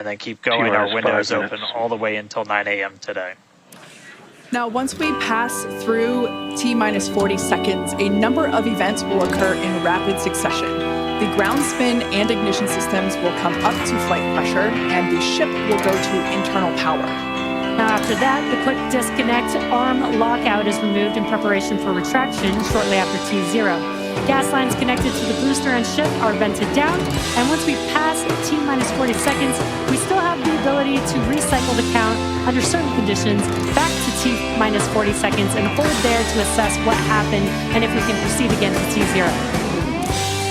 and then keep going. Our window is open all the way until 9 a.m. today. Now, once we pass through T-minus 40 seconds, a number of events will occur in rapid succession. The ground spin and ignition systems will come up to flight pressure, and the ship will go to internal power. Now, after that, the quick disconnect arm lockout is removed in preparation for retraction shortly after T0. Gas lines connected to the booster and ship are vented down, and once we pass T-minus 40 seconds, we still have the ability to recycle the count under certain conditions back to T-minus 40 seconds and hold there to assess what happened and if we can proceed again to T0.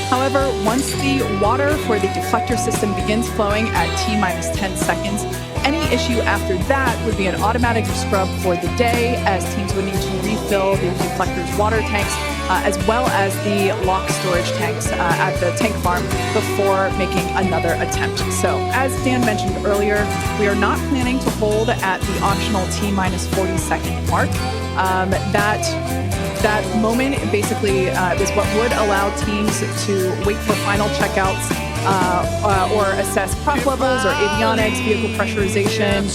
However, once the water for the deflector system begins flowing at T-minus 10 seconds, any issue after that would be an automatic scrub for the day, as teams would need to refill the deflector's water tanks, as well as the lock storage tanks at the tank farm before making another attempt. So, as Dan mentioned earlier, we are not planning to hold at the optional T-minus 40 second mark. That moment basically is what would allow teams to wait for final checkouts or assess prop levels or avionics, vehicle pressurization,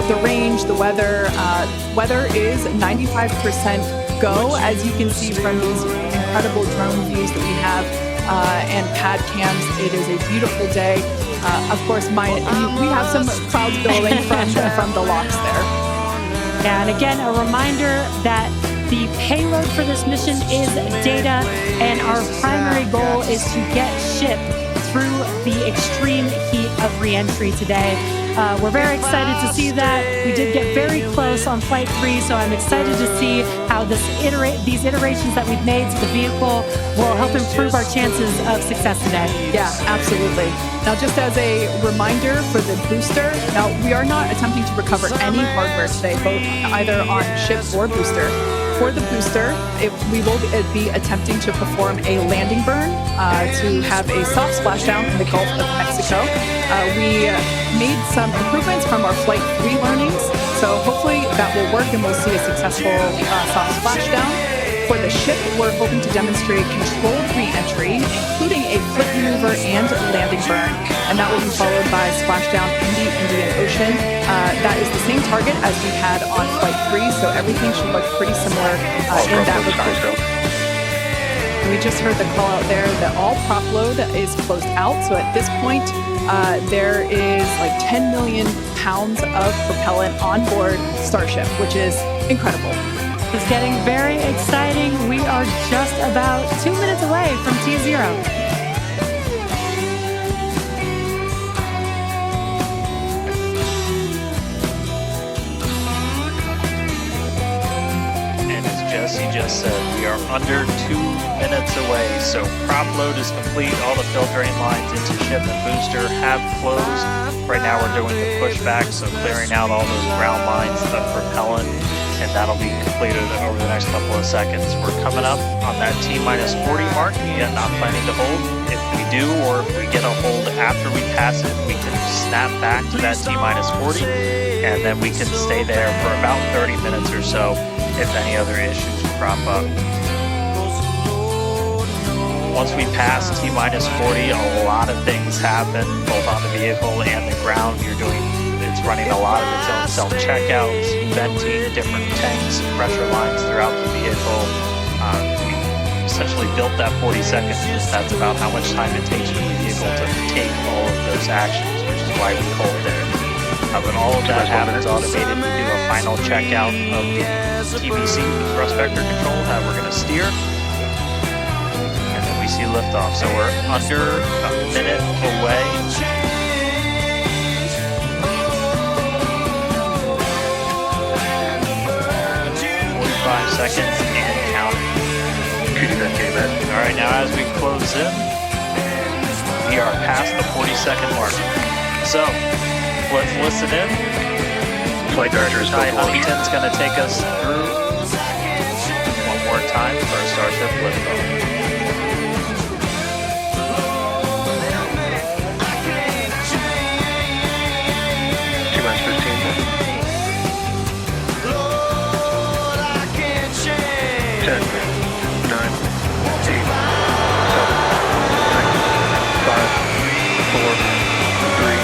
the range, the weather. Weather is 95% go, as you can see from these incredible drone views that we have and pad cams. It is a beautiful day. Of course, we have some clouds building from the locks there. Yeah, and again, a reminder that the payload for this mission is data, and our primary goal is to get ship through the extreme heat of re-entry today. We're very excited to see that. We did get very close on Flight 3, so I'm excited to see how these iterations that we've made to the vehicle will help improve our chances of success today. Yeah, absolutely. Now, just as a reminder for the booster, now we are not attempting to recover any hardware today, both either on ship or booster. For the booster, we will be attempting to perform a landing burn to have a soft splashdown in the Gulf of Mexico. We made some improvements from our Flight 3 learnings, so hopefully that will work and we'll see a successful soft splashdown. For the ship, we're hoping to demonstrate controlled re-entry, including a flip maneuver and landing burn, and that will be followed by splashdown in the Indian Ocean. That is the same target as we had on Flight 3, so everything should look pretty similar in that regard. We just heard the call out there that all prop load is closed out, so at this point, there is like 10 million pounds of propellant on board Starship, which is incredible. It's getting very exciting. We are just about 2 minutes away from T0. And as Jesse just said, we are under 2 minutes away. So prop load is complete. All the filtering lines into ship and booster have closed. Right now we're doing the pushback, so clearing out all those ground lines of propellant, and that'll be completed over the next couple of seconds. We're coming up on that T-minus 40 mark, yet not planning to hold. If we do, or if we get a hold after we pass it, we can snap back to that T-minus 40, and then we can stay there for about 30 minutes or so if any other issues crop up. Once we pass T-minus 40, a lot of things happen, both on the vehicle and the ground. It's running a lot of its own self-checkouts, venting different tanks and pressure lines throughout the vehicle. We essentially built that 40 seconds. That's about how much time it takes for the vehicle to take all of those actions, which is why we hold there. When all of that happens automated, we do a final checkout of the TVC, thrust vector control, how we're going to steer. And then we see liftoff. So we're under a minute away. 5 seconds and counting. All right, now as we close in, we are past the 40-second mark. So let's listen in. Flight director is Huntington's going to take us through one more time for our Starship liftoff. Four, three,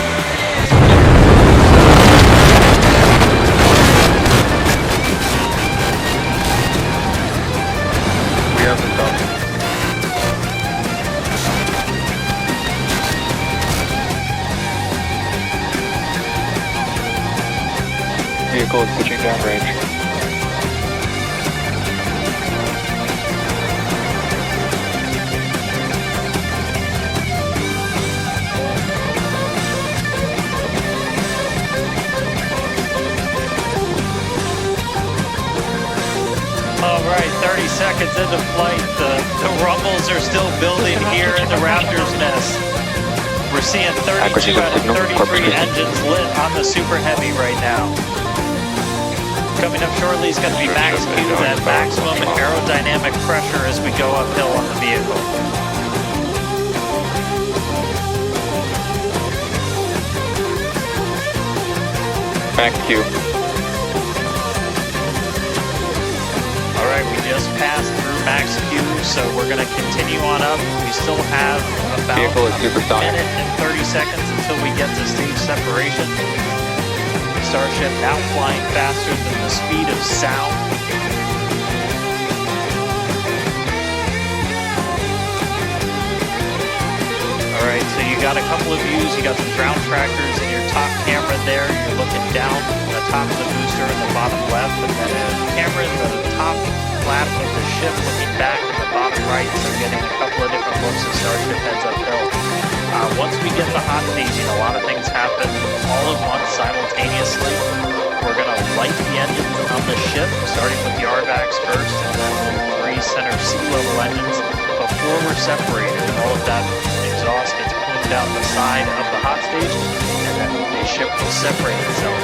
Vehicle is switching downrange. All right, 30 seconds into flight. The rumbles are still building here in the Raptor's nest. We're seeing 32 out of 33 engines lit on the Super Heavy right now. Coming up shortly is going to be max Q at maximum aerodynamic pressure as we go uphill on the vehicle. Max Q. All right, we just passed through max Q, so we're going to continue on up. We still have about Vehicle is supersonic. a minute and 30 seconds until we get to stage separation. Starship now flying faster than the speed of sound. All right, so you got a couple of views. You got the ground trackers and your top camera there. You're looking down the top of the booster in the bottom left, and then a camera in the top flap of the ship looking back in the bottom right. So getting a couple of different looks as Starship heads uphill. Once we get the hot staging, a lot of things happen all at once simultaneously. We're going to light the engines on the ship, starting with the RVACs first, and then the 3 center sea level engines. Before we're separated, all of that exhaust gets pulled down the side of the hot stage, and then the ship will separate itself.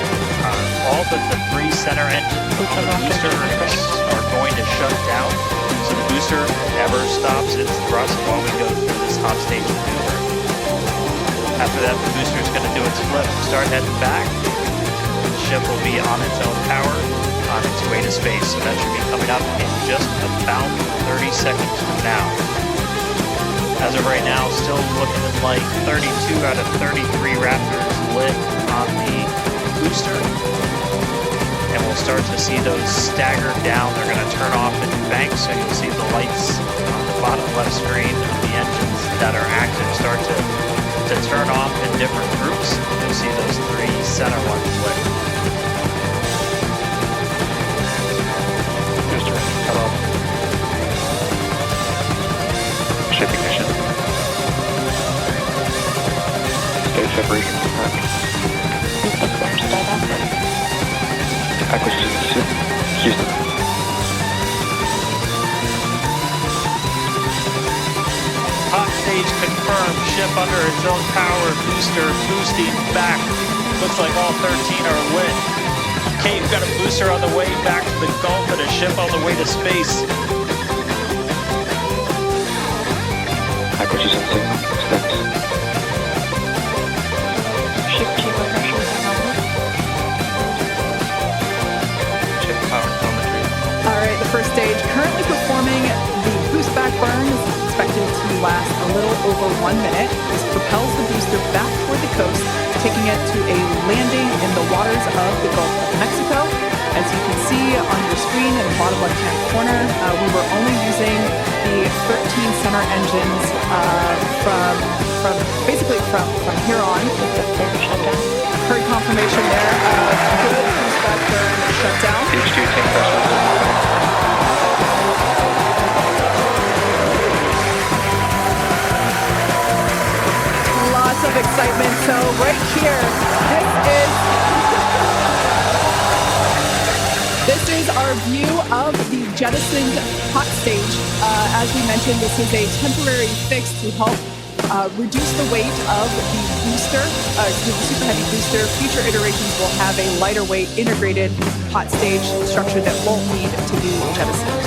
All but the 3 center engines of the booster are going to shut down, so the booster never stops its thrust while we go through this hot stage maneuver. After that, the booster is going to do its flip and start heading back. The ship will be on its own power on its way to space, so that should be coming up in just about 30 seconds from now. As of right now, still looking like 32 out of 33 Raptors lit on the booster. And we'll start to see those stagger down. They're going to turn off in banks, so you'll see the lights on the bottom left screen of the engines that are active start to turn off in different groups. You'll see those 3 center ones lit. Booster, hello. Ship ignition. Stage separation confirmed. Acquisition Houston. Hot stage confirmed. Ship under its own power. Booster boosting back. Looks like all 13 are lit. Okay, you've got a booster on the way back to the Gulf and a ship on the way to space. Acquisition signal. Steps. Ship chamber pressure is normal. Ship power telemetry. All right, the first stage currently performing the boost back burn is expected to last a little over 1 minute. This propels the booster back toward the coast, taking it to a landing in the waters of the Gulf of Mexico. As you can see on your screen in the bottom left-hand corner, we were only using the 13 center engines from here on. Heard confirmation there of good boost back burn shutdown. H2 tank pressure. Lots of excitement. So right here, this is our view of the jettisoned hot stage. As we mentioned, this is a temporary fix to help reduce the weight of the booster, the Super Heavy booster. Future iterations will have a lighter weight integrated hot stage structure that won't need to be jettisoned.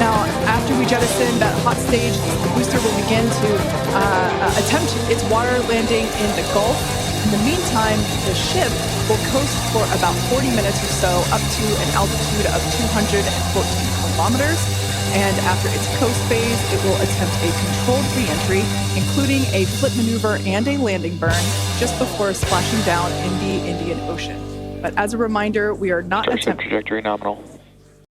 Now, after we jettison that hot stage, the booster will begin to attempt its water landing in the Gulf. In the meantime, the ship will coast for about 40 minutes or so up to an altitude of 214 kilometers. And after its coast phase, it will attempt a controlled re-entry, including a flip maneuver and a landing burn, just before splashing down in the Indian Ocean. But as a reminder, we are not Starship attempting... trajectory nominal.